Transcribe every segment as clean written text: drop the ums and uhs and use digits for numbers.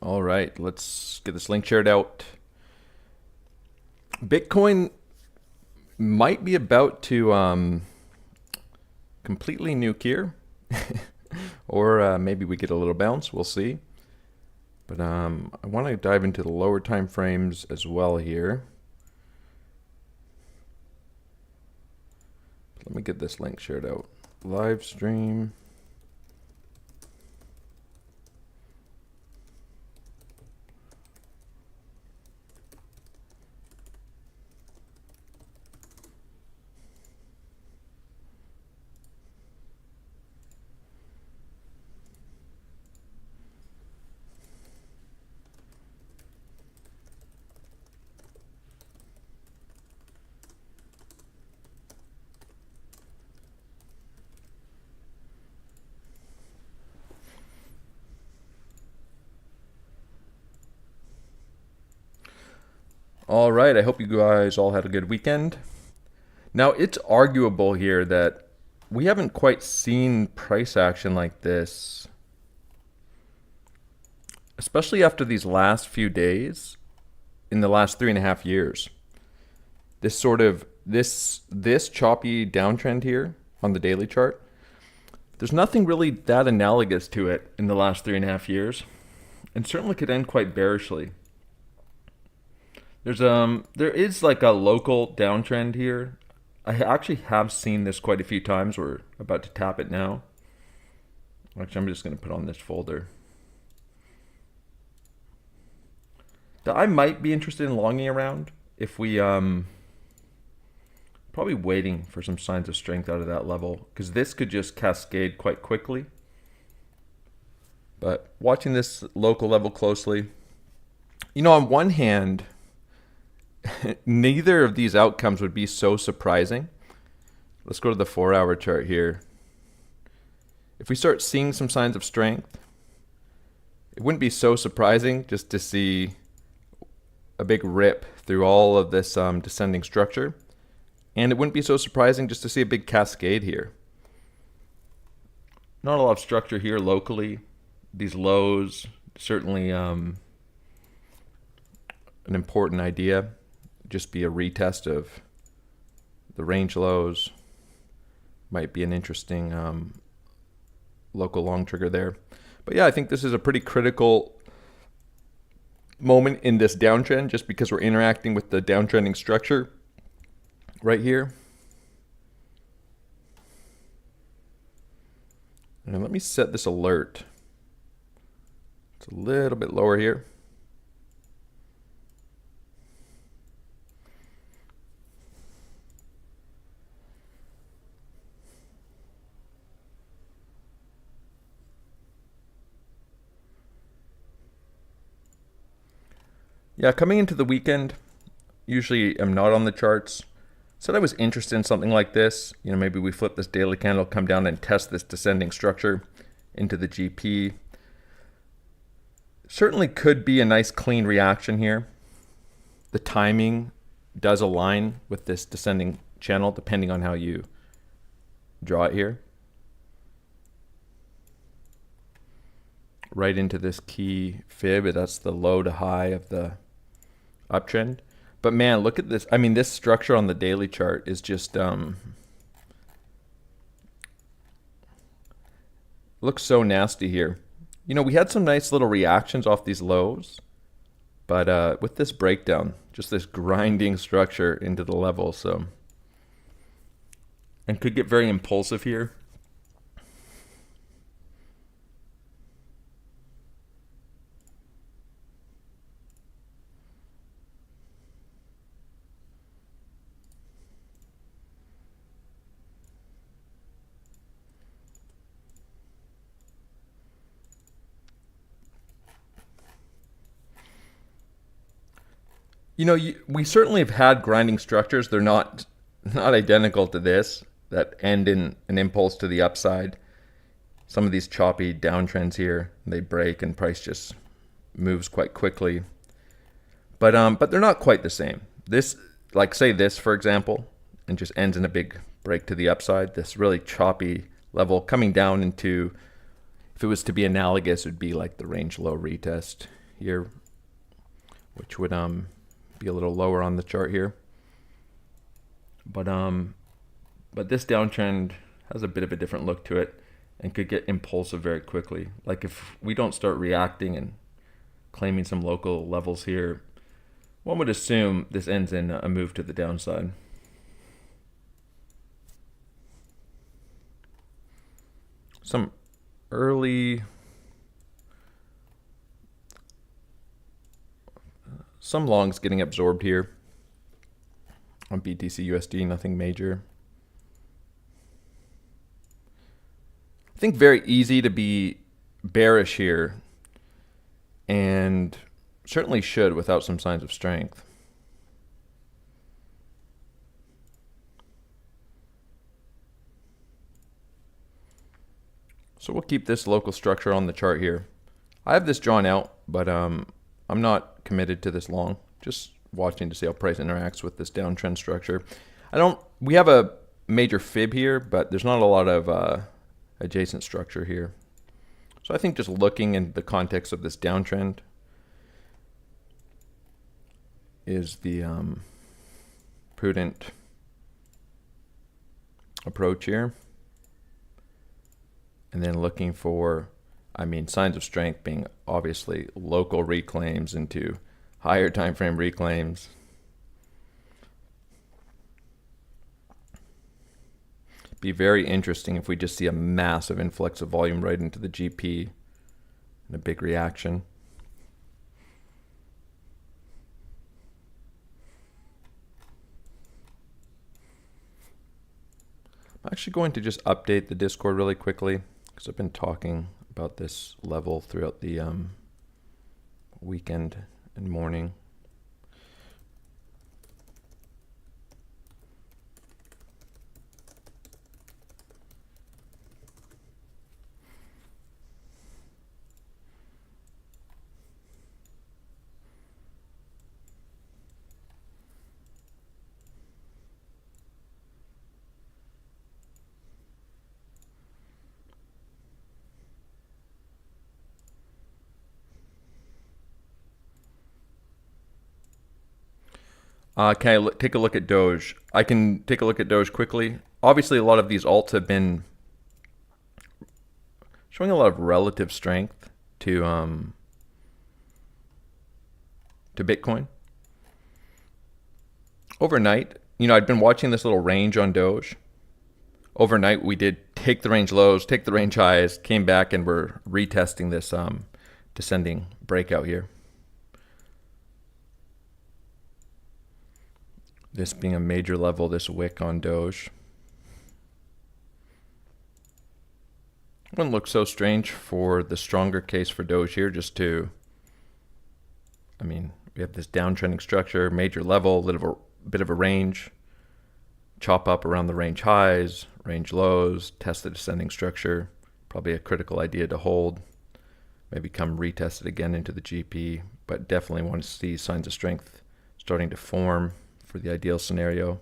All right, let's get this link shared out. Bitcoin might be about to completely nuke here, or maybe we get a little bounce. We'll see. But I want to dive into the lower time frames as well here. Let me get this link shared out. Livestream. All right, I hope you guys all had a good weekend. Now, it's arguable here that we haven't quite seen price action like this, especially after these last few days in the last 3.5 years. This sort of, this choppy downtrend here on the daily chart, there's nothing really that analogous to it in the last 3.5 years, and certainly could end quite bearishly. There is like a local downtrend here. I actually have seen this quite a few times. We're about to tap it now. Actually, I'm just going to put on this folder. That I might be interested in longing around if we probably waiting for some signs of strength out of that level, because this could just cascade quite quickly. But watching this local level closely, you know, on one hand, neither of these outcomes would be so surprising. Let's go to the 4-hour chart here. If we start seeing some signs of strength, it wouldn't be so surprising just to see a big rip through all of this descending structure. And it wouldn't be so surprising just to see a big cascade here. Not a lot of structure here locally. These lows, certainly an important idea. Just be a retest of the range lows. Might be an interesting local long trigger there. But yeah, I think this is a pretty critical moment in this downtrend, just because we're interacting with the downtrending structure right here. And let me set this alert. It's a little bit lower here. Yeah, coming into the weekend, usually I'm not on the charts. Said I was interested in something like this. You know, maybe we flip this daily candle, come down and test this descending structure into the GP. Certainly could be a nice clean reaction here. The timing does align with this descending channel depending on how you draw it here. Right into this key fib, that's the low to high of the uptrend. But man, look at this. I mean, this structure on the daily chart is just looks so nasty here. You know, we had some nice little reactions off these lows, but with this breakdown, just this grinding structure into the level, so, and could get very impulsive here. You know, we certainly have had grinding structures. They're not identical to this, that end in an impulse to the upside. Some of these choppy downtrends here, they break and price just moves quite quickly. But they're not quite the same. This, like say this, for example, and just ends in a big break to the upside. This really choppy level coming down into, if it was to be analogous, it would be like the range low retest here, which would be a little lower on the chart here. But this downtrend has a bit of a different look to it and could get impulsive very quickly. Like if we don't start reacting and claiming some local levels here, one would assume this ends in a move to the downside. Some early, some longs getting absorbed here on BTC USD, nothing major. I think very easy to be bearish here, and certainly should without some signs of strength. So we'll keep this local structure on the chart here. I have this drawn out, but I'm not committed to this long. Just watching to see how price interacts with this downtrend structure. We have a major fib here, but there's not a lot of adjacent structure here. So I think just looking in the context of this downtrend is the prudent approach here. And then looking for, signs of strength being obviously local reclaims into higher time frame reclaims. Be very interesting if we just see a massive influx of volume right into the GP and a big reaction. I'm actually going to just update the Discord really quickly because I've been talking about this level throughout the weekend and morning. Can I take a look at Doge? I can take a look at Doge quickly. Obviously, a lot of these alts have been showing a lot of relative strength to Bitcoin. Overnight, I'd been watching this little range on Doge. Overnight, we did take the range lows, take the range highs, came back, and we're retesting this descending breakout here. This being a major level, this wick on Doge. Wouldn't look so strange for the stronger case for Doge here, just to, we have this downtrending structure, major level, bit of a range, chop up around the range highs, range lows, test the descending structure, probably a critical idea to hold, maybe come retest it again into the GP, but definitely want to see signs of strength starting to form for the ideal scenario.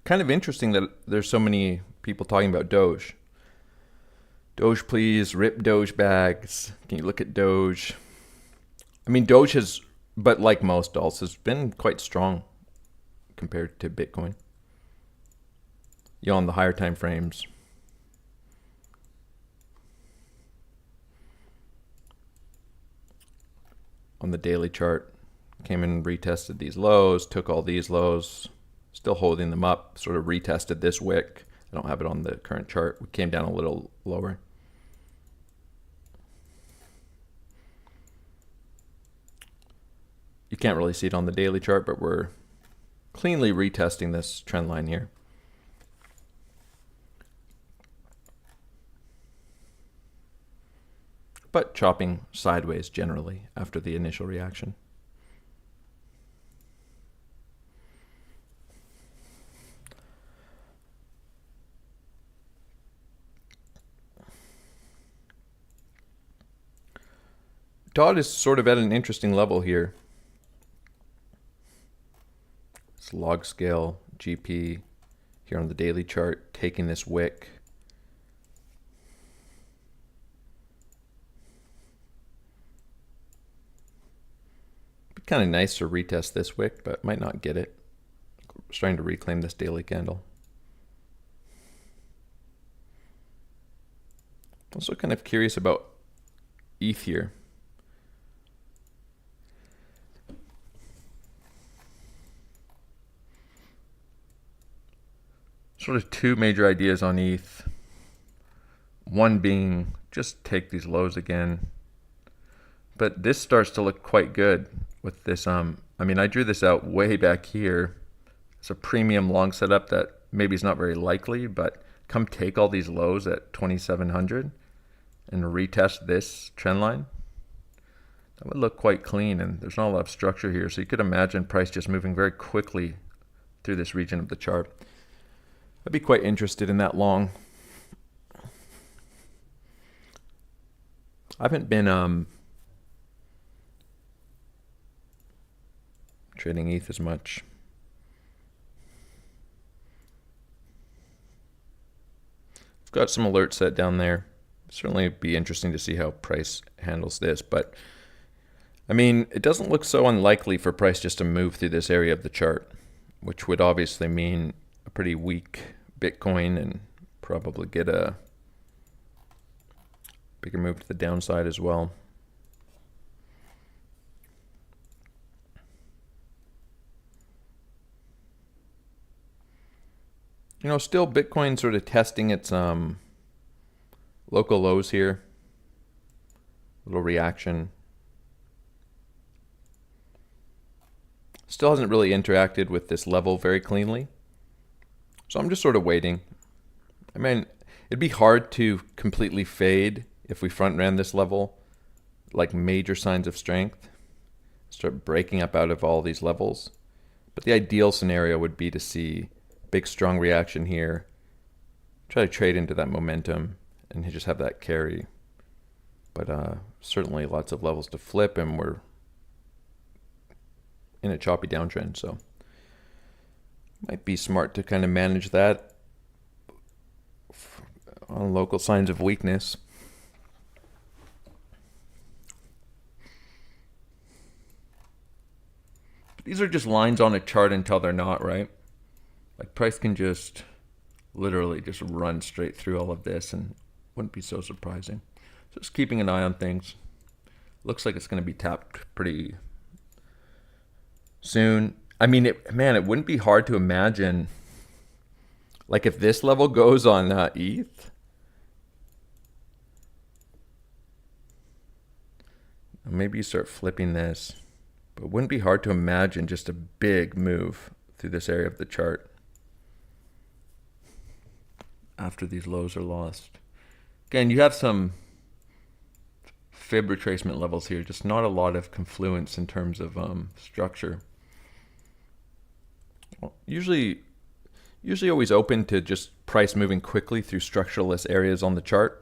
Kind of interesting that there's so many people talking about Doge. Doge, please, rip Doge bags. Can you look at Doge? Doge has, but like most alts, has been quite strong compared to Bitcoin. On the higher time frames. On the daily chart, came in and retested these lows, took all these lows, still holding them up, sort of retested this wick. I don't have it on the current chart. We came down a little lower. You can't really see it on the daily chart, but we're cleanly retesting this trend line here. but chopping sideways generally after the initial reaction. DOT is sort of at an interesting level here. It's log scale GP here on the daily chart, taking this wick. Be kind of nice to retest this wick, but might not get it. It's trying to reclaim this daily candle. Also kind of curious about ETH here. Sort of two major ideas on ETH. One being just take these lows again. But this starts to look quite good with this. I mean, I drew this out way back here. It's a premium long setup that maybe is not very likely, but come take all these lows at 2,700 and retest this trend line. That would look quite clean, and there's not a lot of structure here. So you could imagine price just moving very quickly through this region of the chart. I'd be quite interested in that long. I haven't been trading ETH as much. I've got some alerts set down there. Certainly be interesting to see how price handles this, but I mean, it doesn't look so unlikely for price just to move through this area of the chart, which would obviously mean a pretty weak Bitcoin and probably get a bigger move to the downside as well. You know, still Bitcoin sort of testing its local lows here. Little reaction. Still hasn't really interacted with this level very cleanly. So I'm just sort of waiting. I mean, it'd be hard to completely fade if we front ran this level, like major signs of strength, start breaking up out of all these levels. But the ideal scenario would be to see big strong reaction here, try to trade into that momentum and just have that carry. But certainly lots of levels to flip, and we're in a choppy downtrend, so might be smart to kind of manage that on local signs of weakness. These are just lines on a chart until they're not, right? Like price can just literally just run straight through all of this and wouldn't be so surprising. Just keeping an eye on things. Looks like it's going to be tapped pretty soon. I mean, it wouldn't be hard to imagine, like if this level goes on ETH, maybe you start flipping this, but it wouldn't be hard to imagine just a big move through this area of the chart after these lows are lost. Again, you have some fib retracement levels here, just not a lot of confluence in terms of structure. Usually always open to just price moving quickly through structureless areas on the chart.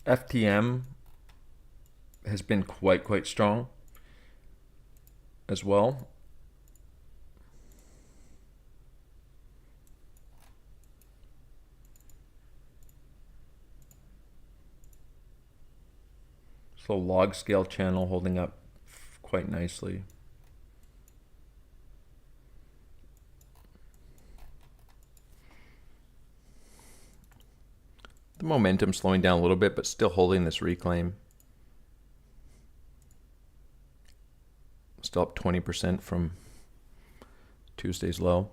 FTM has been quite strong as well. So log scale channel holding up quite nicely. The momentum slowing down a little bit, but still holding this reclaim. Still up 20% from Tuesday's low.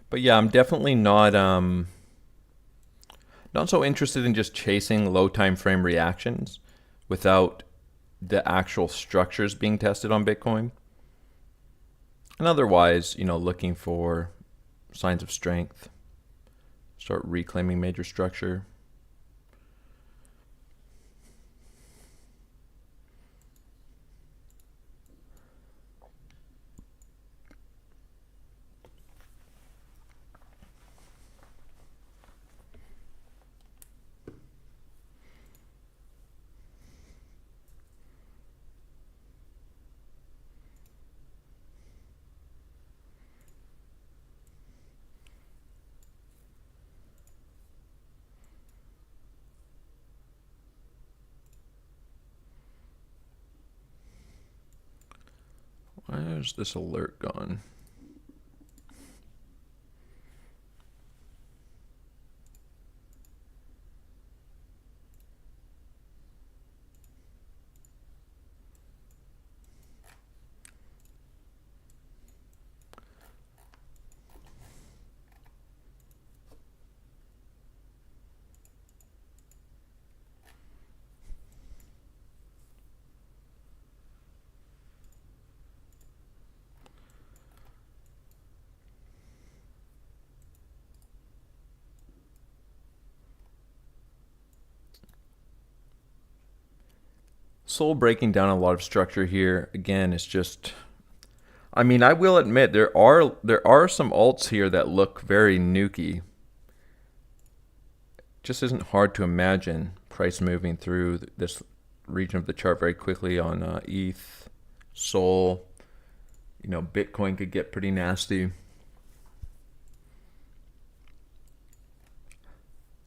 But yeah, I'm definitely not so interested in just chasing low time frame reactions without the actual structures being tested on Bitcoin. And otherwise, looking for signs of strength, start reclaiming major structure. Where's this alert gone? Sol breaking down a lot of structure here. Again, it's just, I will admit there are some alts here that look very nukey. Just isn't hard to imagine price moving through this region of the chart very quickly on ETH, Sol. Bitcoin could get pretty nasty.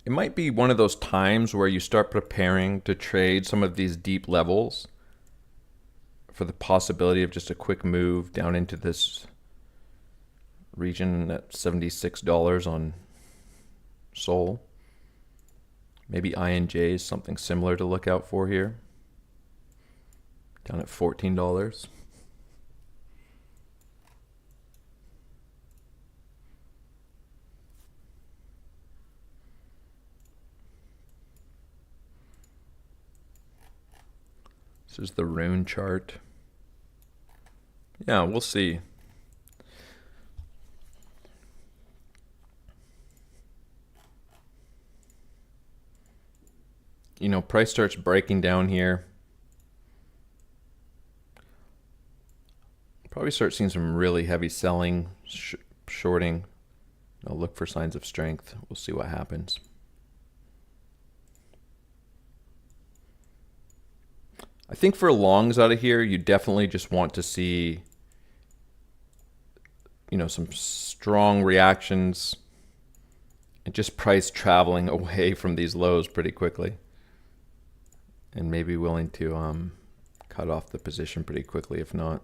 It might be one of those times where you start preparing to trade some of these deep levels for the possibility of just a quick move down into this region at $76 on Sol. Maybe INJ is something similar to look out for here. Down at $14. This is the rune chart. Yeah, we'll see. Price starts breaking down here. Probably start seeing some really heavy selling, shorting. I'll look for signs of strength. We'll see what happens. I think for longs out of here, you definitely just want to see, some strong reactions and just price traveling away from these lows pretty quickly. And maybe willing to cut off the position pretty quickly if not.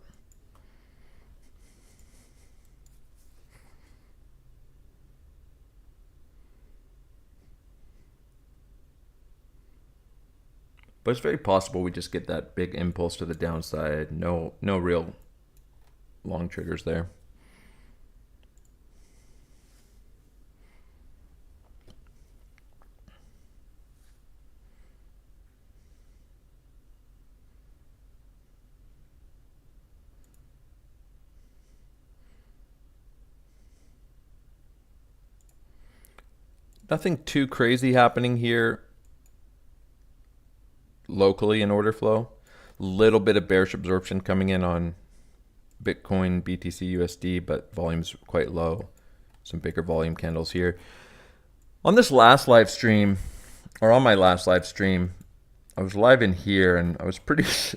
But it's very possible we just get that big impulse to the downside. No real long triggers there. Nothing too crazy happening here locally in order flow. Little bit of bearish absorption coming in on Bitcoin, BTC, USD, but volume's quite low. some bigger volume candles here. On this last live stream, or on my last live stream, I was live in here and I was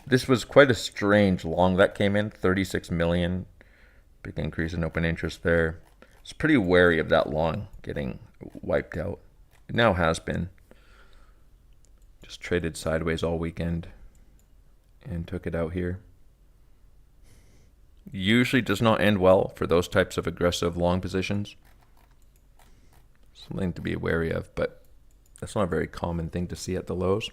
this was quite a strange long that came in, 36 million. Big increase in open interest there. I was pretty wary of that long getting wiped out. It now has been. Just traded sideways all weekend and took it out here. Usually does not end well for those types of aggressive long positions. Something to be wary of, but that's not a very common thing to see at the lows.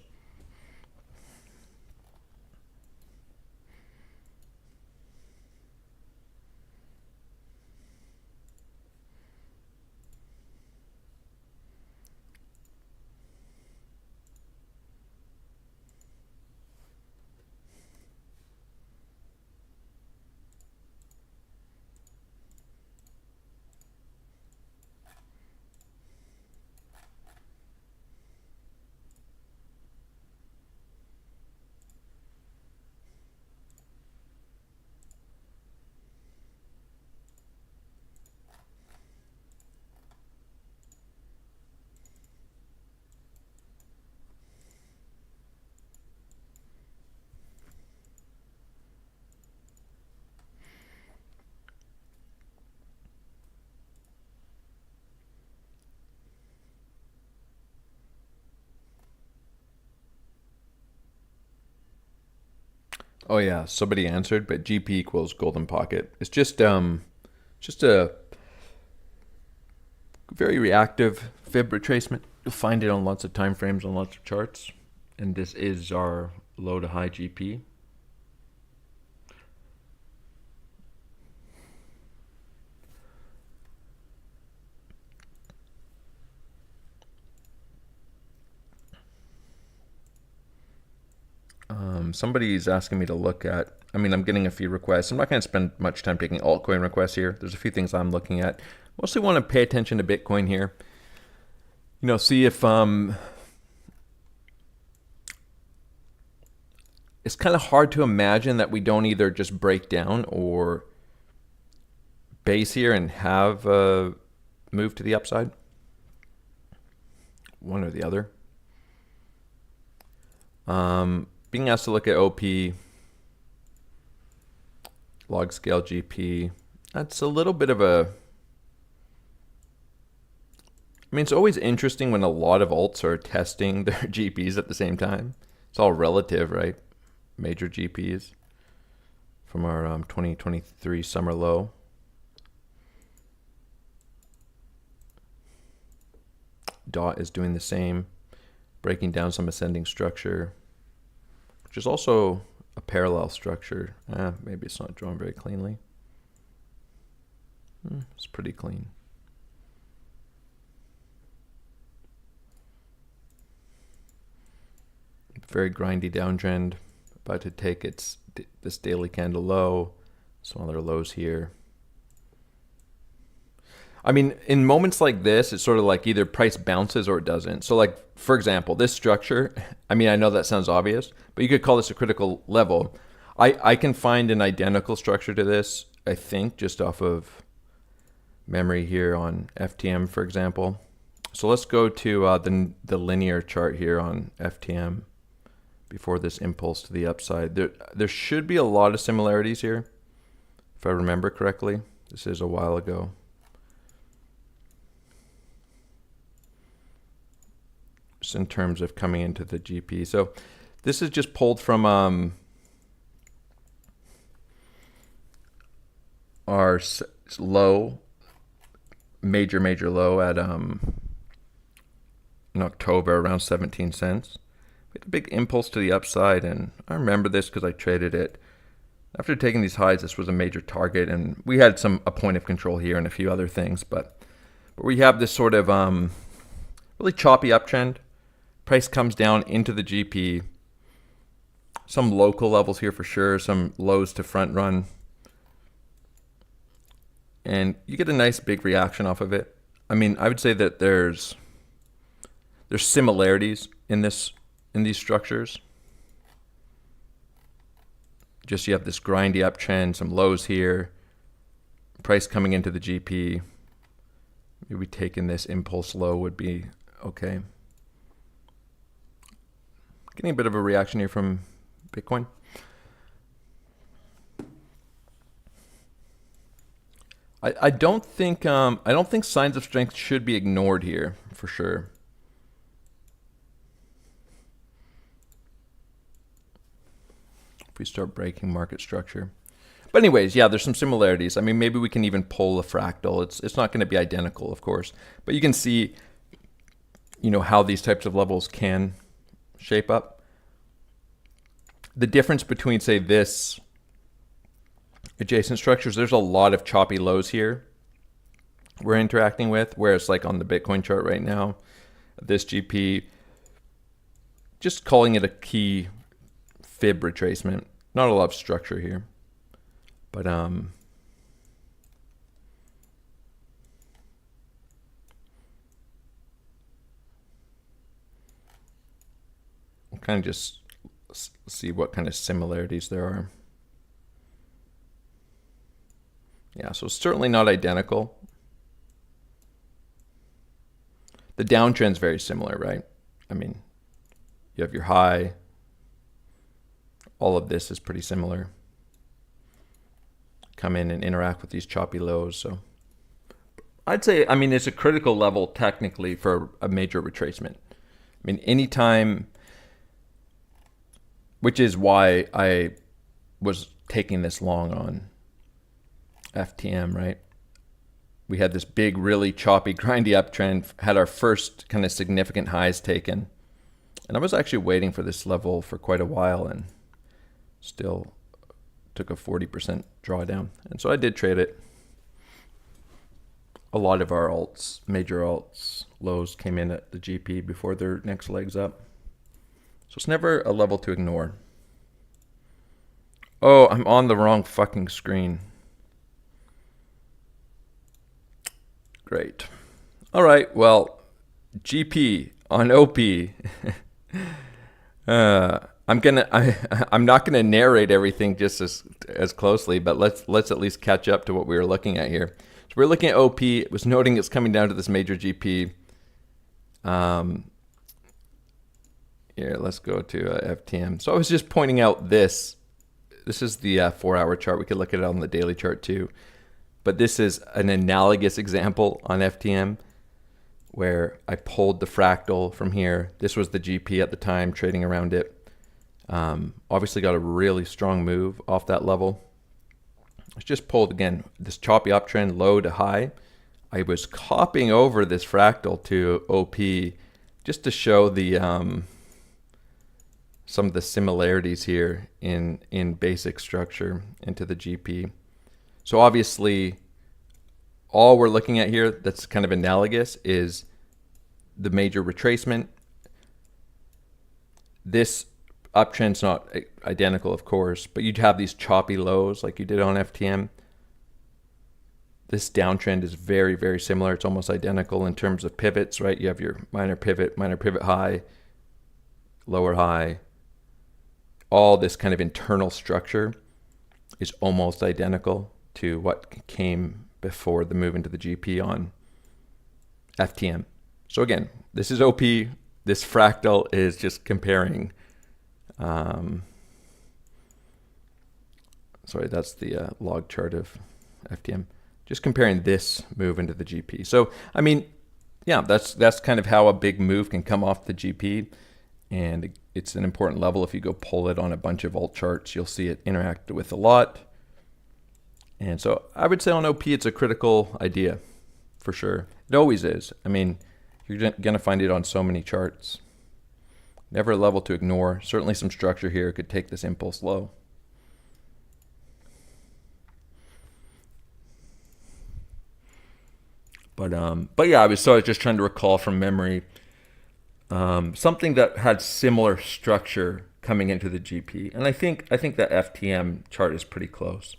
Oh yeah, somebody answered, but GP equals golden pocket. It's just a very reactive fib retracement. You'll find it on lots of time frames, on lots of charts, and this is our low to high GP. Somebody's asking me to look at, I'm getting a few requests. I'm not going to spend much time taking altcoin requests here. There's a few things I'm looking at. Mostly want to pay attention to Bitcoin here. See if it's kind of hard to imagine that we don't either just break down or base here and have a move to the upside. One or the other. Being asked to look at OP, log scale GP, that's a little bit of a, it's always interesting when a lot of alts are testing their GPs at the same time. It's all relative, right? Major GPs from our 2023 summer low. DOT is doing the same, breaking down some ascending structure, which is also a parallel structure. Maybe it's not drawn very cleanly. It's pretty clean. Very grindy downtrend, about to take this daily candle low, some other lows here. In moments like this, it's sort of like either price bounces or it doesn't. So like, for example, this structure, I know that sounds obvious, but you could call this a critical level. I can find an identical structure to this, I think, just off of memory here on FTM, for example. So let's go to the linear chart here on FTM before this impulse to the upside. There should be a lot of similarities here, if I remember correctly. This is a while ago. In terms of coming into the GP. So this is just pulled from our low, major low at in October around 17 cents. We had a big impulse to the upside, and I remember this because I traded it. After taking these highs, this was a major target, and we had a point of control here and a few other things, but we have this sort of really choppy uptrend. Price comes down into the GP. Some local levels here for sure, some lows to front run. And you get a nice big reaction off of it. I would say that there's similarities in these structures. Just you have this grindy uptrend, some lows here, price coming into the GP, Maybe taking this impulse low would be okay. Getting a bit of a reaction here from Bitcoin. I don't think signs of strength should be ignored here for sure. If we start breaking market structure. But anyways, yeah, there's some similarities. I mean, maybe we can even pull a fractal. It's not going to be identical, of course, but you can see, you know, how these types of levels can shape up. The difference between, say, this adjacent structures, there's a lot of choppy lows here we're interacting with, whereas like on the Bitcoin chart right now, this GP, just calling it a key fib retracement, not a lot of structure here, but we'll kind of just see what kind of similarities there are. Yeah, so certainly not identical. The downtrend's very similar, right? I mean, you have your high. All of this is pretty similar. Come in and interact with these choppy lows. So I'd say, I mean, it's a critical level technically for a major retracement. I mean, anytime, which is why I was taking this long on FTM, right? We had this big, really choppy, grindy uptrend, had our first kind of significant highs taken. And I was actually waiting for this level for quite a while and still took a 40% drawdown. And so I did trade it. A lot of our alts, major alts, lows came in at the GP before their next legs up. So it's never a level to ignore. Oh, I'm on the wrong fucking screen. Great. All right, well, GP on OP. I'm not gonna narrate everything just as closely, but let's at least catch up to what we were looking at here. So we're looking at OP. It was noting it's coming down to this major GP. Here, let's go to FTM. So I was just pointing out this. This is the 4-hour chart. We could look at it on the daily chart too. But this is an analogous example on FTM where I pulled the fractal from here. This was the GP at the time, trading around it. Obviously got a really strong move off that level. It's just pulled, again, this choppy uptrend, low to high. I was copying over this fractal to OP just to show the some of the similarities here in basic structure into the GP. So obviously, all we're looking at here that's kind of analogous is the major retracement. This uptrend's not identical, of course, but you'd have these choppy lows like you did on FTM. This downtrend is very, very similar. It's almost identical in terms of pivots, right? You have your minor pivot high, lower high. All this kind of internal structure is almost identical to what came before the move into the GP on FTM. So again, this is OP. This fractal is just comparing. Sorry, that's the log chart of FTM. Just comparing this move into the GP. So, I mean, yeah, that's kind of how a big move can come off the GP. And it's an important level. If you go pull it on a bunch of alt charts, you'll see it interact with a lot. And so I would say on OP, it's a critical idea for sure. It always is. I mean, you're going to find it on so many charts. Never a level to ignore. Certainly some structure here could take this impulse low. But yeah, I was just trying to recall from memory something that had similar structure coming into the GP. And I think that FTM chart is pretty close.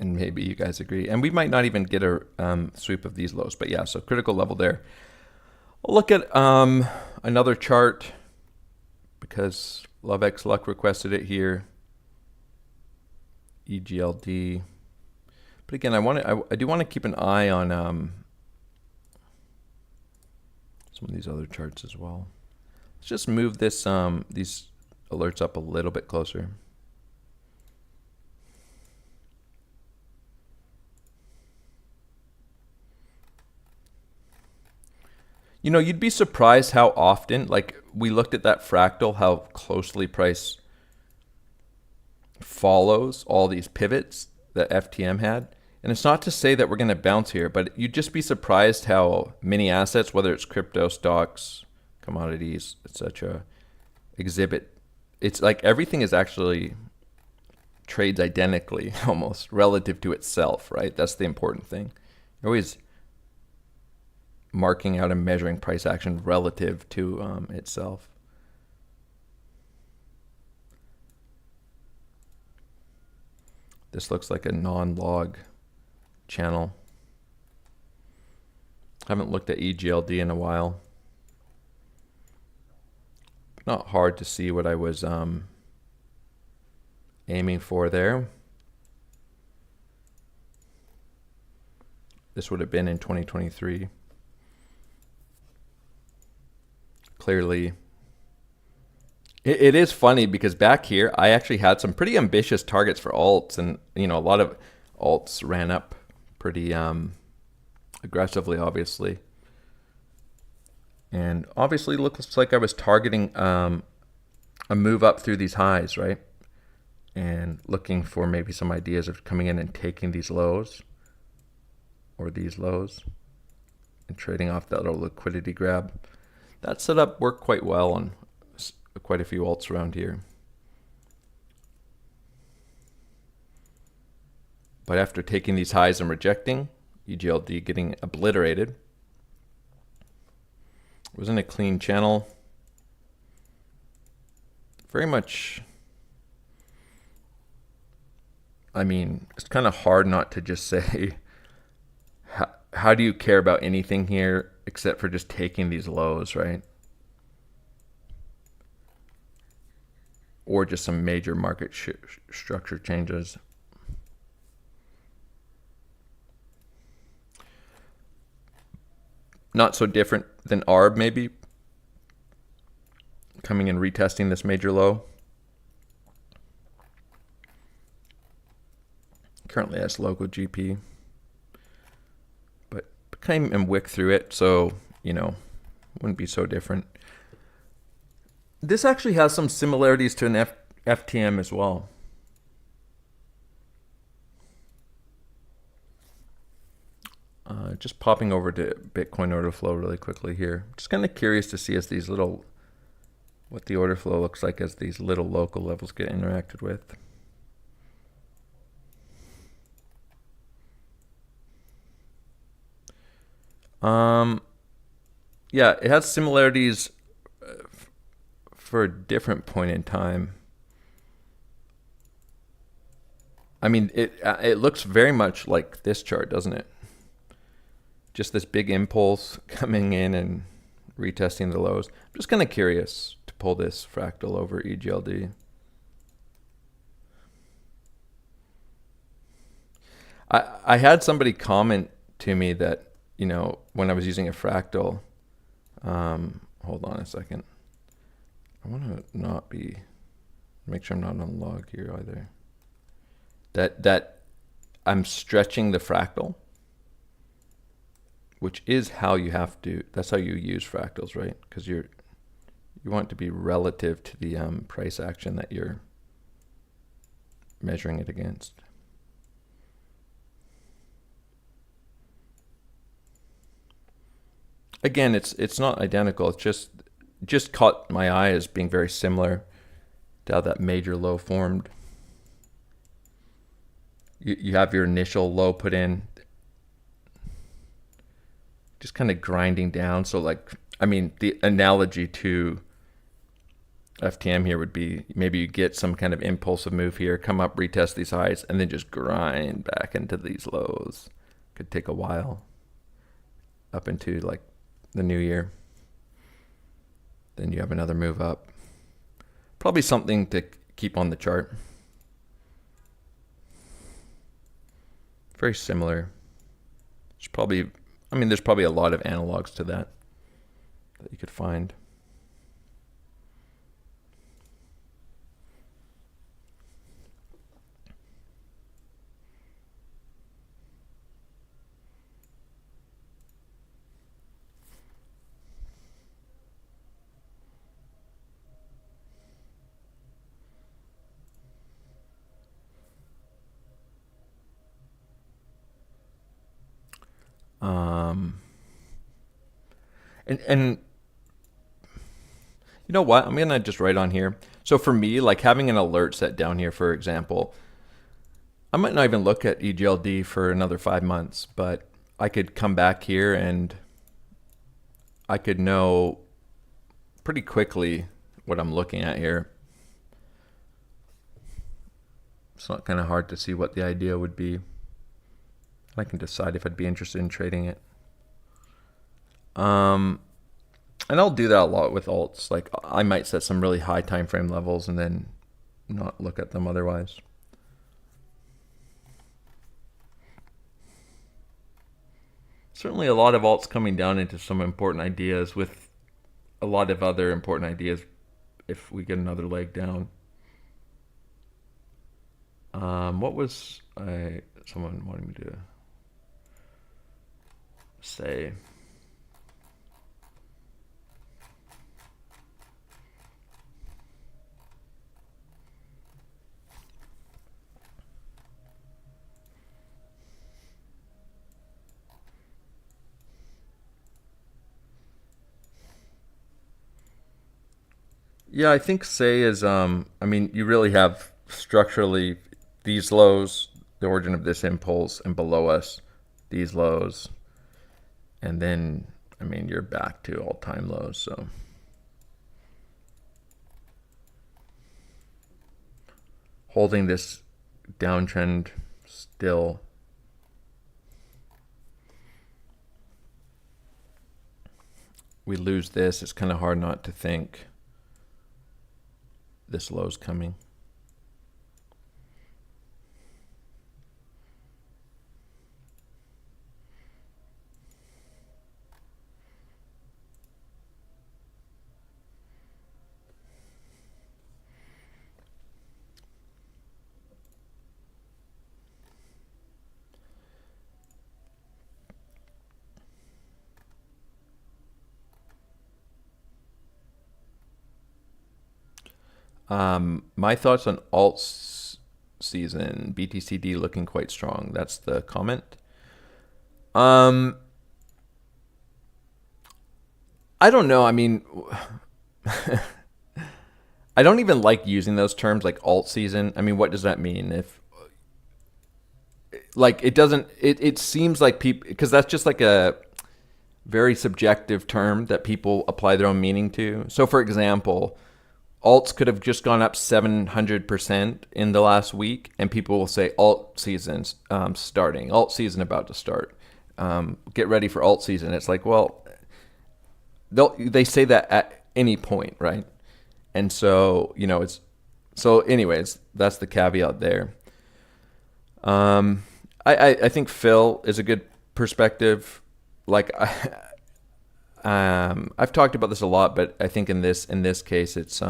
and maybe you guys agree. And we might not even get a sweep of these lows, but yeah, so critical level there. We'll look at another chart because LoveX Luck requested it here. EGLD. But again, I do want to keep an eye on some of these other charts as well. Let's just move this these alerts up a little bit closer. You know, you'd be surprised how often, like we looked at that fractal, how closely price follows all these pivots that FTM had. And it's not to say that we're going to bounce here, but you'd just be surprised how many assets, whether it's crypto, stocks, commodities, etc., exhibit. It's like everything is actually trades identically almost relative to itself, right? That's the important thing. You're always marking out and measuring price action relative to itself. This looks like a non-log channel. Haven't looked at EGLD in a while. Not hard to see what I was aiming for there. This would have been in 2023. Clearly, it is funny because back here I actually had some pretty ambitious targets for alts, and you know, a lot of alts ran up pretty aggressively, obviously. And obviously looks like I was targeting a move up through these highs, right? And looking for maybe some ideas of coming in and taking these lows or these lows and trading off that little liquidity grab. That setup worked quite well on quite a few alts around here. But after taking these highs and rejecting, EGLD getting obliterated. It wasn't a clean channel. Very much, I mean, it's kind of hard not to just say, how do you care about anything here except for just taking these lows, right? Or just some major market structure changes. Not so different than ARB maybe. Coming and retesting this major low. Currently has local GP. But came and wick through it, so, you know, wouldn't be so different. This actually has some similarities to an FTM as well. Just popping over to Bitcoin order flow really quickly here. Just kind of curious to see as these little, what the order flow looks like as these little local levels get interacted with. Yeah, it has similarities for a different point in time. I mean, it looks very much like this chart, doesn't it? Just this big impulse coming in and retesting the lows. I'm just kind of curious to pull this fractal over EGLD. I had somebody comment to me that, you know, when I was using a fractal, hold on a second. I want to not be, make sure I'm not on log here either. That I'm stretching the fractal, which is how you have to, that's how you use fractals, right? Because you want it to be relative to the price action that you're measuring it against. Again, it's not identical. It's just caught my eye as being very similar to how that major low formed. You have your initial low put in, just kind of grinding down. So like, I mean, the analogy to FTM here would be maybe you get some kind of impulsive move here, come up, retest these highs, and then just grind back into these lows. Could take a while up into like the new year. Then you have another move up. Probably something to keep on the chart. Very similar. There's probably, I mean, there's probably a lot of analogs to that you could find. And you know what? I'm going to just write on here. So for me, like having an alert set down here, for example, I might not even look at EGLD for another 5 months, but I could come back here and I could know pretty quickly what I'm looking at here. It's not kind of hard to see what the idea would be. I can decide if I'd be interested in trading it. And I'll do that a lot with alts. Like I might set some really high time frame levels and then not look at them otherwise. Certainly a lot of alts coming down into some important ideas with a lot of other important ideas if we get another leg down. What was someone wanted me to say? Yeah, I think say is, I mean, you really have structurally these lows, the origin of this impulse, and below us, these lows. And then, I mean, you're back to all-time lows, so. Holding this downtrend still. We lose this, it's kind of hard not to think this low's coming. My thoughts on alts season, BTCD looking quite strong. That's the comment. I don't know. I mean, I don't even like using those terms like alt season. I mean, what does that mean? If like it doesn't, it seems like people, because that's just like a very subjective term that people apply their own meaning to. So for example, alts could have just gone up 700% in the last week, and people will say alt season's starting, alt season about to start. Get ready for alt season. It's like, well, they say that at any point, right? And so, you know, it's so. Anyways, that's the caveat there. I think Phil is a good perspective. Like I've talked about this a lot, but I think in this case, it's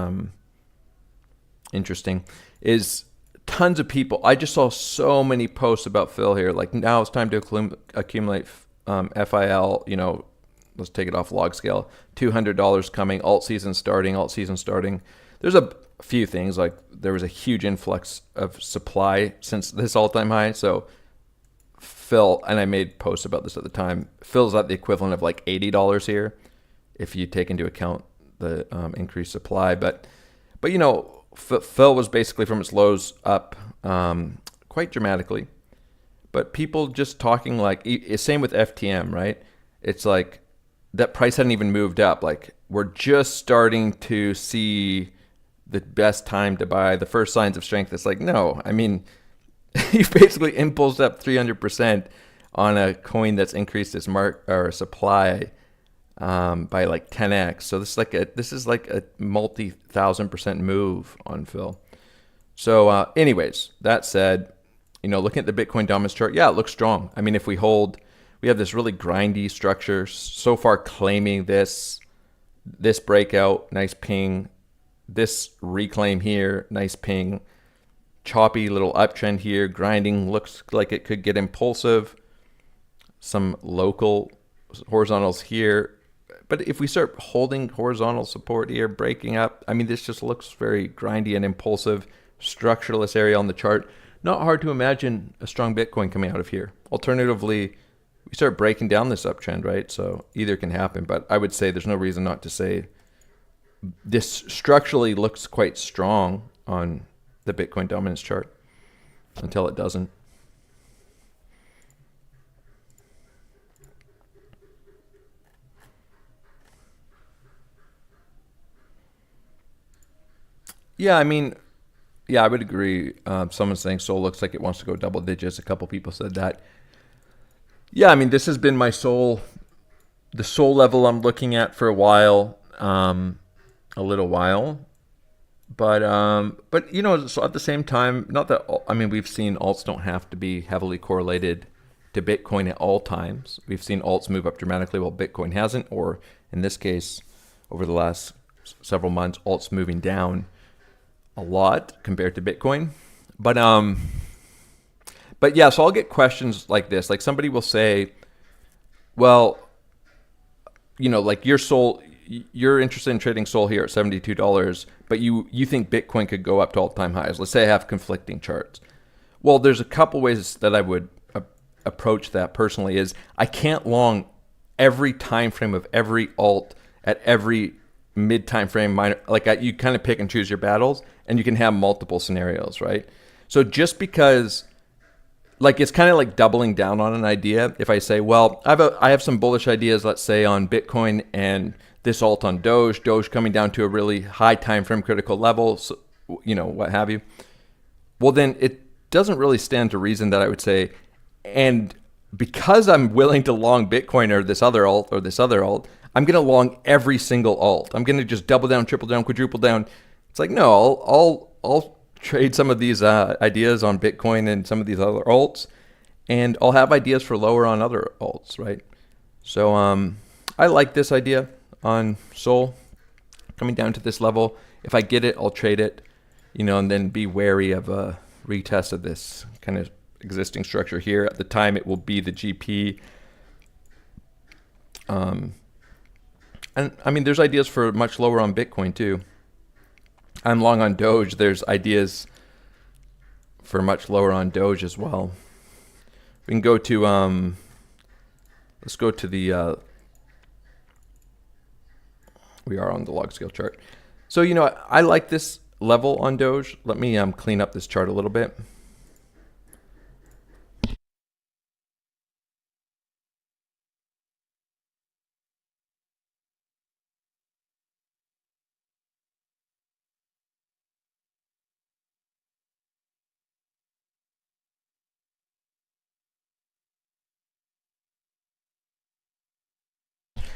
interesting. Is tons of people. I just saw so many posts about Phil here. Like now it's time to accumulate FIL. You know, let's take it off log scale. $200 coming. Alt season starting. Alt season starting. There's a few things. Like there was a huge influx of supply since this all-time high. So Phil, and I made posts about this at the time, Phil's at the equivalent of like $80 here if you take into account the increased supply. But you know, Phil was basically from its lows up quite dramatically. But people just talking like, same with FTM, right? It's like that price hadn't even moved up. Like we're just starting to see the best time to buy, the first signs of strength. It's like, no, I mean, you basically impulsed up 300% on a coin that's increased its supply by like 10x. So this is like a multi-1,000% move on Phil. So anyways, that said, looking at the Bitcoin dominance chart, yeah, it looks strong. I mean, if we hold, we have this really grindy structure so far claiming this breakout, nice ping, this reclaim here, nice ping, choppy little uptrend here, grinding, looks like it could get impulsive, some local horizontals here. But if we start holding horizontal support here, breaking up, I mean, this just looks very grindy and impulsive, structureless area on the chart. Not hard to imagine a strong Bitcoin coming out of here. Alternatively, we start breaking down this uptrend, right? So either can happen, but I would say there's no reason not to say this structurally looks quite strong on the Bitcoin dominance chart until it doesn't. Yeah, I mean, yeah, I would agree. Someone's saying Sol looks like it wants to go double digits. A couple people said that. Yeah, I mean, this has been the Sol level I'm looking at for a while, a little while. But so at the same time, not that, I mean, we've seen alts don't have to be heavily correlated to Bitcoin at all times. We've seen alts move up dramatically while Bitcoin hasn't, or in this case, over the last several months, alts moving down a lot compared to Bitcoin. But yeah, so I'll get questions like this. Like somebody will say, well, like you're interested in trading Sol here at $72, but you think Bitcoin could go up to all-time highs. Let's say I have conflicting charts. Well, there's a couple ways that I would approach that personally. Is I can't long every time frame of every alt at every mid time frame minor. Like you kind of pick and choose your battles, and you can have multiple scenarios, right? So just because, like, it's kind of like doubling down on an idea. If I say, well, I have some bullish ideas, let's say on Bitcoin and this alt on Doge coming down to a really high time frame critical level, so, what have you. Well, then it doesn't really stand to reason that I would say, and because I'm willing to long Bitcoin or this other alt, I'm going to long every single alt. I'm going to just double down, triple down, quadruple down. It's like, no, I'll trade some of these ideas on Bitcoin and some of these other alts, and I'll have ideas for lower on other alts, right? So I like this idea on Sol coming down to this level. If I get it, I'll trade it, and then be wary of a retest of this kind of existing structure here. At the time, it will be the GP. And I mean, there's ideas for much lower on Bitcoin too. I'm long on Doge. There's ideas for much lower on Doge as well. We can go to, let's go to the, we are on the log scale chart. So, I like this level on Doge. Let me clean up this chart a little bit.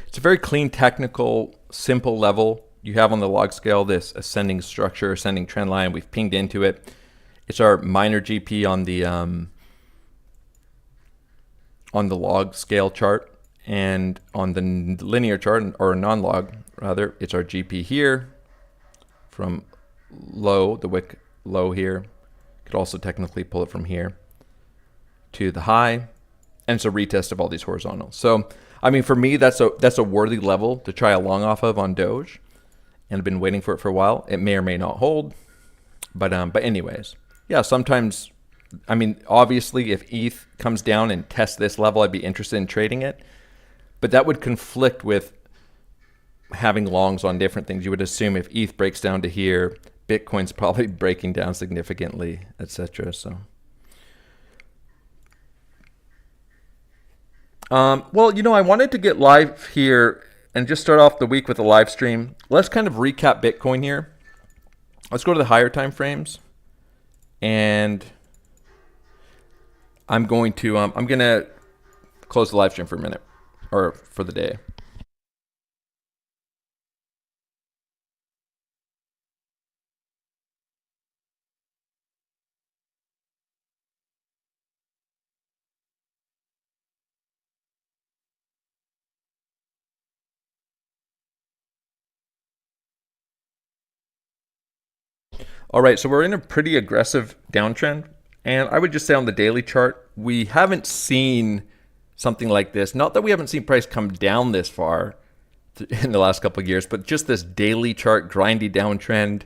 It's a very clean, technical, simple level. You have on the log scale this ascending structure, ascending trend line. We've pinged into it. It's our minor GP on the log scale chart, and on the linear chart, or non-log rather, it's our GP here from low, the wick low here. Could also technically pull it from here to the high, and it's a retest of all these horizontals. So I mean, for me, that's a worthy level to try a long off of on Doge, and I've been waiting for it for a while. It may or may not hold, but anyways, yeah. Sometimes, I mean, obviously, if ETH comes down and tests this level, I'd be interested in trading it, but that would conflict with having longs on different things. You would assume if ETH breaks down to here, Bitcoin's probably breaking down significantly, etc. So. Well, I wanted to get live here and just start off the week with a live stream. Let's kind of recap Bitcoin here. Let's go to the higher time frames, and I'm gonna close the live stream for a minute, or for the day. All right, so we're in a pretty aggressive downtrend, and I would just say on the daily chart, we haven't seen something like this. Not that we haven't seen price come down this far in the last couple of years, but just this daily chart grindy downtrend,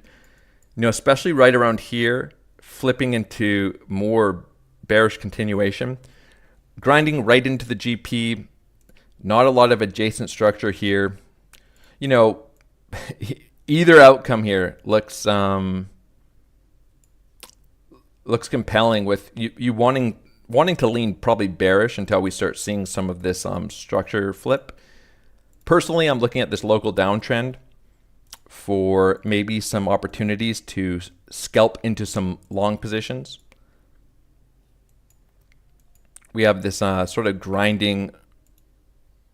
you know, especially right around here, flipping into more bearish continuation, grinding right into the GP, not a lot of adjacent structure here. You know, either outcome here looks compelling, with you wanting to lean probably bearish until we start seeing some of this structure flip. Personally, I'm looking at this local downtrend for maybe some opportunities to scalp into some long positions. We have this sort of grinding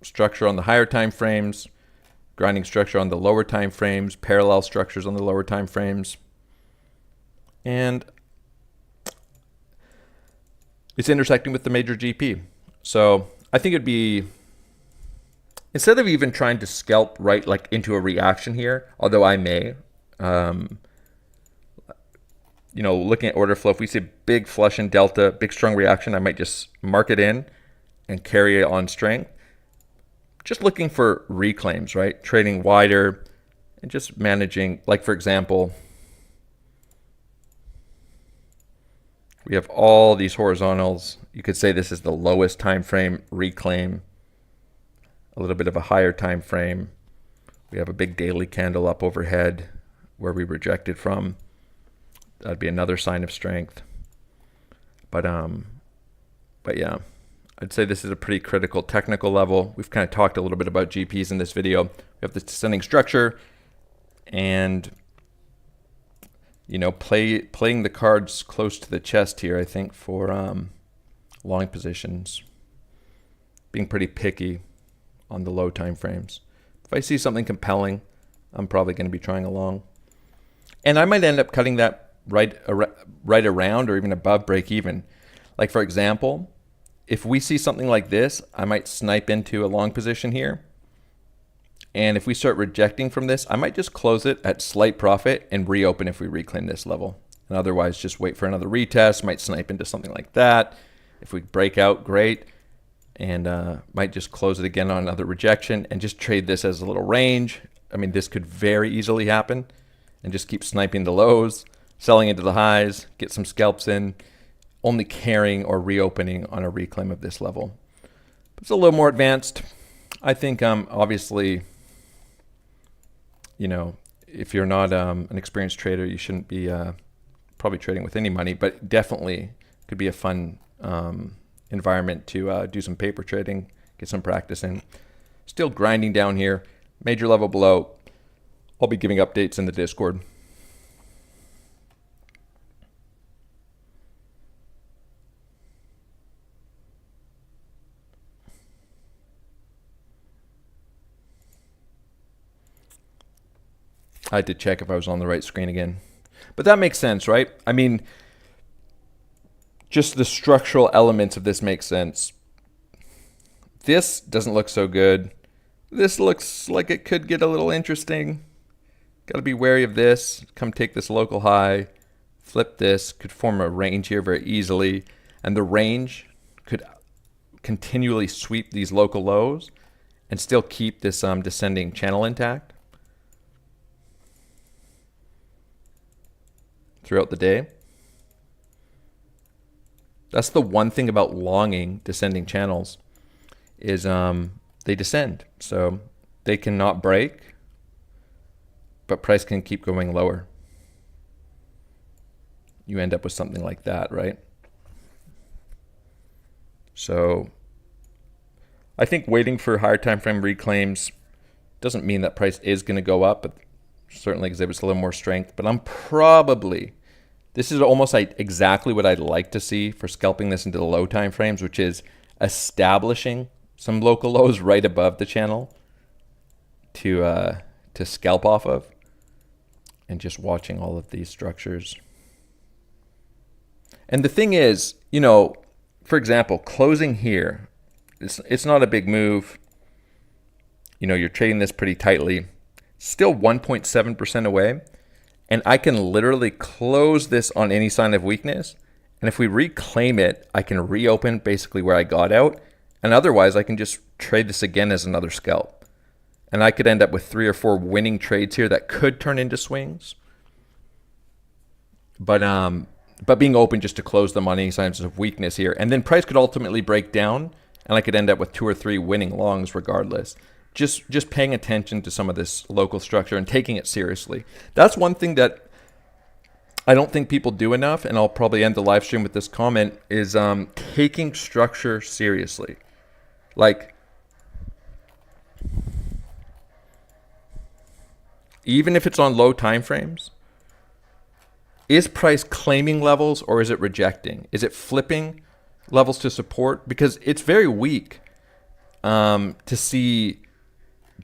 structure on the higher time frames, grinding structure on the lower time frames, parallel structures on the lower time frames, and it's intersecting with the major GP. So I think it'd be, instead of even trying to scalp right like into a reaction here, although I may, you know, looking at order flow, if we see big flush in delta, big strong reaction, I might just mark it in and carry it on strength. Just looking for reclaims, right? Trading wider and just managing, like for example, we have all these horizontals. You could say this is the lowest time frame reclaim, a little bit of a higher time frame. We have a big daily candle up overhead where we rejected from. That'd be another sign of strength. But yeah, I'd say this is a pretty critical technical level. We've kind of talked a little bit about GPs in this video. We have this descending structure, and you know, playing the cards close to the chest here, I think, for long positions. Being pretty picky on the low time frames. If I see something compelling, I'm probably going to be trying along. And I might end up cutting that right around or even above break even. Like for example, if we see something like this, I might snipe into a long position here. And if we start rejecting from this, I might just close it at slight profit and reopen if we reclaim this level. And otherwise, just wait for another retest, might snipe into something like that. If we break out, great. And might just close it again on another rejection and just trade this as a little range. I mean, this could very easily happen. And just keep sniping the lows, selling into the highs, get some scalps in, only carrying or reopening on a reclaim of this level. It's a little more advanced. I think obviously, you know, if you're not an experienced trader, you shouldn't be probably trading with any money, but definitely could be a fun environment to do some paper trading, get some practice in. Still grinding down here, major level below. I'll be giving updates in the Discord. I had to check if I was on the right screen again. But that makes sense, right? I mean, just the structural elements of this make sense. This doesn't look so good. This looks like it could get a little interesting. Got to be wary of this. Come take this local high, flip this, could form a range here very easily. And the range could continually sweep these local lows and still keep this descending channel intact throughout the day. That's the one thing about longing descending channels is they descend. So they cannot break, but price can keep going lower. You end up with something like that, right? So I think waiting for higher time frame reclaims doesn't mean that price is going to go up, but certainly exhibits a little more strength, but I'm probably, this is almost like exactly what I'd like to see for scalping this into the low time frames, which is establishing some local lows right above the channel to scalp off of, and just watching all of these structures. And the thing is, you know, for example, closing here, it's not a big move. You know, you're trading this pretty tightly, still 1.7% away. And I can literally close this on any sign of weakness. And if we reclaim it, I can reopen basically where I got out. And otherwise, I can just trade this again as another scalp. And I could end up with 3 or 4 winning trades here that could turn into swings. But being open just to close them on any signs of weakness here. And then price could ultimately break down, and I could end up with 2 or 3 winning longs regardless. Just paying attention to some of this local structure and taking it seriously. That's one thing that I don't think people do enough, and I'll probably end the live stream with this comment, is taking structure seriously. Like, even if it's on low time frames, is price claiming levels or is it rejecting? Is it flipping levels to support? Because it's very weak to see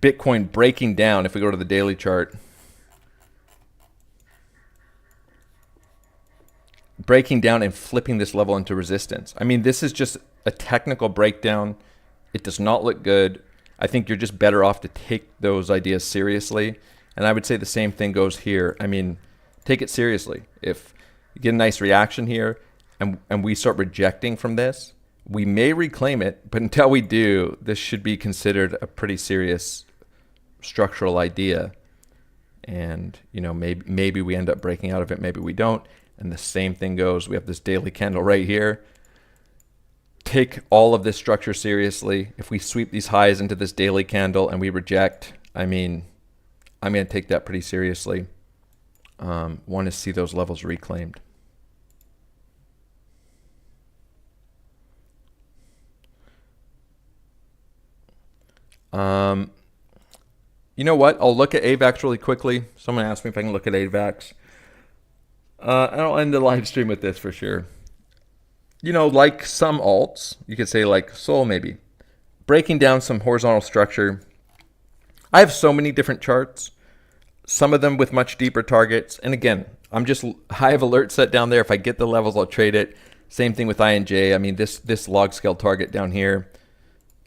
Bitcoin breaking down. If we go to the daily chart, breaking down and flipping this level into resistance. I mean, this is just a technical breakdown. It does not look good. I think you're just better off to take those ideas seriously. And I would say the same thing goes here. I mean, take it seriously. If you get a nice reaction here and we start rejecting from this, we may reclaim it, but until we do, this should be considered a pretty serious structural idea. And, you know, maybe we end up breaking out of it, maybe we don't. And the same thing goes, we have this daily candle right here. Take all of this structure seriously. If we sweep these highs into this daily candle and we reject, I mean, I'm going to take that pretty seriously. Want to see those levels reclaimed. You know what? I'll look at AVAX really quickly. Someone asked me if I can look at AVAX. I'll end the live stream with this for sure. You know, like some alts, you could say like Sol maybe, breaking down some horizontal structure. I have so many different charts, some of them with much deeper targets. And again, I have alert set down there. If I get the levels, I'll trade it. Same thing with INJ. I mean, this log scale target down here,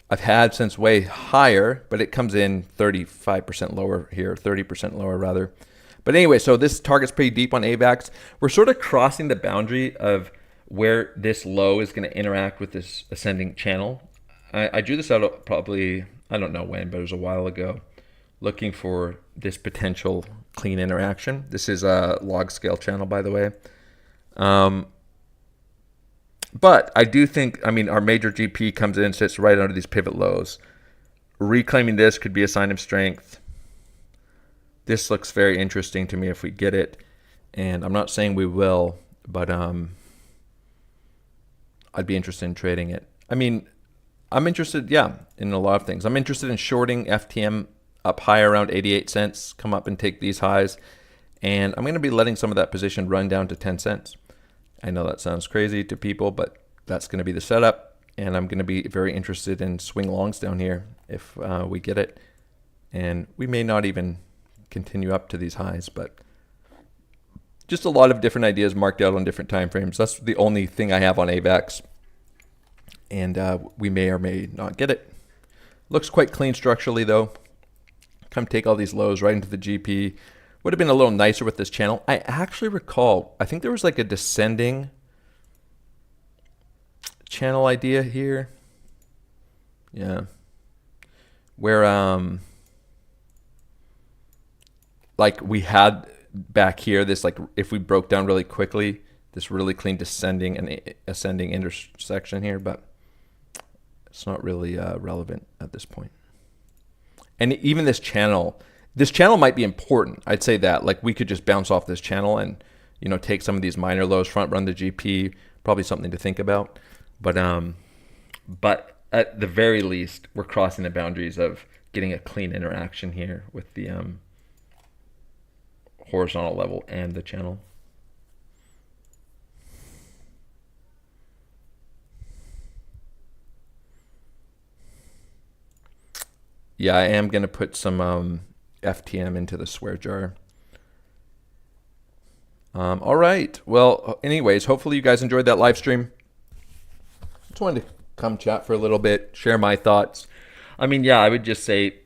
I've had since way higher, but it comes in 35% lower here, 30% lower rather. But anyway, so this target's pretty deep on AVAX. We're sort of crossing the boundary of where this low is going to interact with this ascending channel. I drew this out probably, I don't know when, but it was a while ago, looking for this potential clean interaction. This is a log scale channel, by the way. But I do think, I mean, our major GP comes in, sits right under these pivot lows. Reclaiming this could be a sign of strength. This looks very interesting to me if we get it. And I'm not saying we will, but I'd be interested in trading it. I mean, I'm interested, in a lot of things. I'm interested in shorting FTM up high around 88 cents, come up and take these highs. And I'm going to be letting some of that position run down to 10 cents. I know that sounds crazy to people, but that's going to be the setup. And I'm going to be very interested in swing longs down here if we get it. And we may not even continue up to these highs, but just a lot of different ideas marked out on different time frames. That's the only thing I have on AVAX. And we may or may not get it. Looks quite clean structurally though. Come take all these lows right into the GP. Would have been a little nicer with this channel. I actually recall, I think there was like a descending channel idea here. Yeah. Where like we had back here this, like if we broke down really quickly, this really clean descending and ascending intersection here, but it's not really relevant at this point. And even this channel might be important. I'd say that, like, we could just bounce off this channel and, you know, take some of these minor lows, front run the GP, probably something to think about. But at the very least, we're crossing the boundaries of getting a clean interaction here with the horizontal level and the channel. Yeah, I am going to put some FTM into the swear jar. All right. Well, anyways, hopefully you guys enjoyed that live stream. Just wanted to come chat for a little bit, share my thoughts. I mean, yeah, I would just say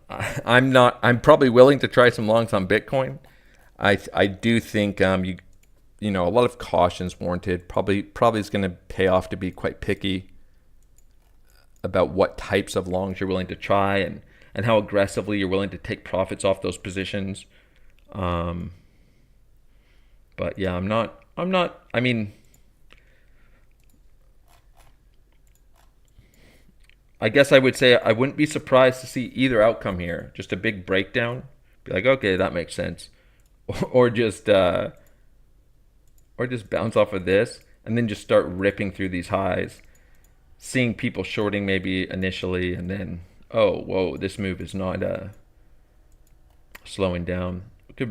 I'm probably willing to try some longs on Bitcoin. I do think you know, a lot of caution's warranted. Probably is going to pay off to be quite picky about what types of longs you're willing to try and how aggressively you're willing to take profits off those positions. But yeah, I'm not, I mean, I guess I would say I wouldn't be surprised to see either outcome here. Just a big breakdown. Be like, okay, that makes sense. Or just bounce off of this and then just start ripping through these highs. Seeing people shorting maybe initially and then, oh, whoa, this move is not slowing down.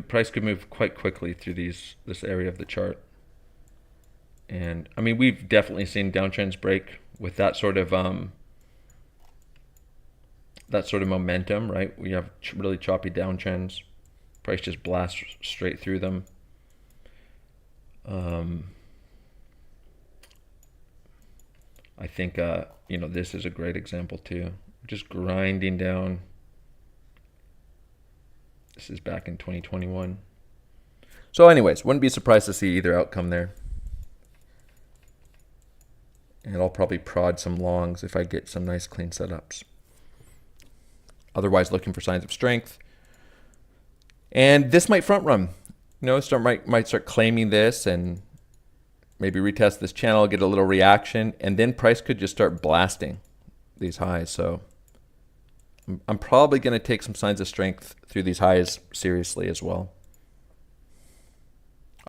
Price could move quite quickly through this area of the chart. And I mean, we've definitely seen downtrends break with that sort of momentum, right? We have really choppy downtrends. Price just blasts straight through them. I think you know, this is a great example too. Just grinding down. This is back in 2021. So anyways, wouldn't be surprised to see either outcome there. And I'll probably prod some longs if I get some nice clean setups. Otherwise, looking for signs of strength. And this might front run. You know, might start claiming this and maybe retest this channel, get a little reaction, and then price could just start blasting these highs. So I'm probably going to take some signs of strength through these highs seriously as well.